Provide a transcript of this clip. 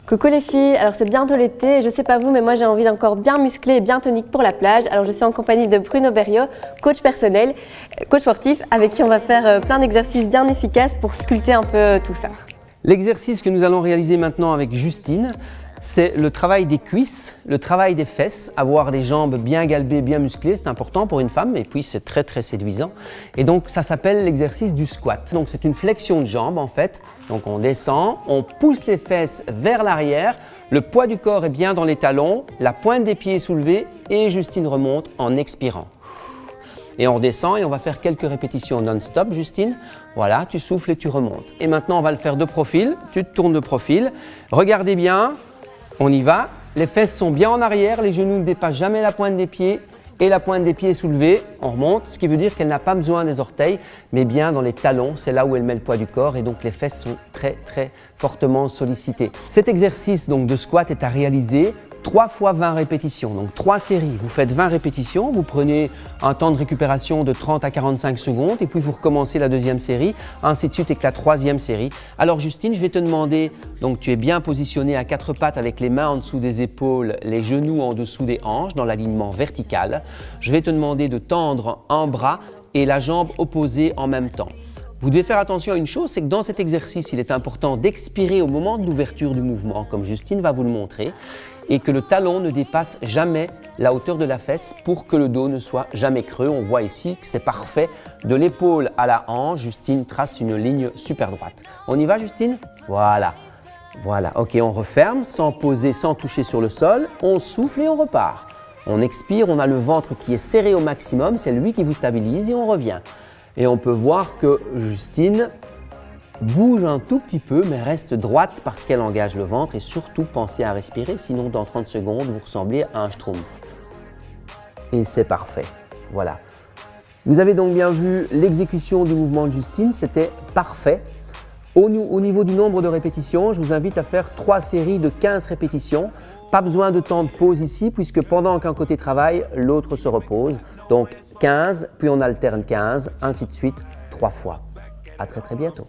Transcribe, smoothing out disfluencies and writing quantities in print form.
Coucou les filles, alors c'est bientôt l'été et je sais pas vous mais moi j'ai envie d'un corps bien musclé et bien tonique pour la plage. Alors je suis en compagnie de Bruno Berriot, coach personnel, coach sportif avec qui on va faire plein d'exercices bien efficaces pour sculpter un peu tout ça. L'exercice que nous allons réaliser maintenant avec Justine, c'est le travail des cuisses, le travail des fesses, avoir des jambes bien galbées, bien musclées, c'est important pour une femme et puis c'est très séduisant. Et donc ça s'appelle l'exercice du squat. Donc c'est une flexion de jambes en fait. Donc on descend, on pousse les fesses vers l'arrière, le poids du corps est bien dans les talons, la pointe des pieds est soulevée et Justine remonte en expirant. Et on redescend et on va faire quelques répétitions non-stop, Justine. Voilà, tu souffles et tu remontes. Et maintenant on va le faire de profil, tu te tournes de profil. Regardez bien. On y va, les fesses sont bien en arrière, les genoux ne dépassent jamais la pointe des pieds et la pointe des pieds est soulevée, on remonte, ce qui veut dire qu'elle n'a pas besoin des orteils, mais bien dans les talons, c'est là où elle met le poids du corps et donc les fesses sont très fortement sollicitées. Cet exercice donc, de squat est à réaliser 3 fois 20 répétitions, donc 3 séries. Vous faites 20 répétitions, vous prenez un temps de récupération de 30 à 45 secondes et puis vous recommencez la deuxième série, ainsi de suite avec la troisième série. Alors Justine, je vais te demander, donc tu es bien positionnée à 4 pattes avec les mains en dessous des épaules, les genoux en dessous des hanches dans l'alignement vertical. Je vais te demander de tendre un bras et la jambe opposée en même temps. Vous devez faire attention à une chose, c'est que dans cet exercice, il est important d'expirer au moment de l'ouverture du mouvement, comme Justine va vous le montrer, et que le talon ne dépasse jamais la hauteur de la fesse pour que le dos ne soit jamais creux. On voit ici que c'est parfait. De l'épaule à la hanche, Justine trace une ligne super droite. On y va, Justine? Voilà. Voilà, ok, on referme sans poser, sans toucher sur le sol. On souffle et on repart. On expire, on a le ventre qui est serré au maximum, c'est lui qui vous stabilise et on revient. Et on peut voir que Justine bouge un tout petit peu, mais reste droite parce qu'elle engage le ventre et surtout pensez à respirer, sinon dans 30 secondes, vous ressemblez à un schtroumpf. Et c'est parfait, voilà. Vous avez donc bien vu l'exécution du mouvement de Justine, c'était parfait. Au niveau du nombre de répétitions, je vous invite à faire 3 séries de 15 répétitions. Pas besoin de temps de pause ici, puisque pendant qu'un côté travaille, l'autre se repose. Donc 15, puis on alterne 15, ainsi de suite, 3 fois. À très bientôt.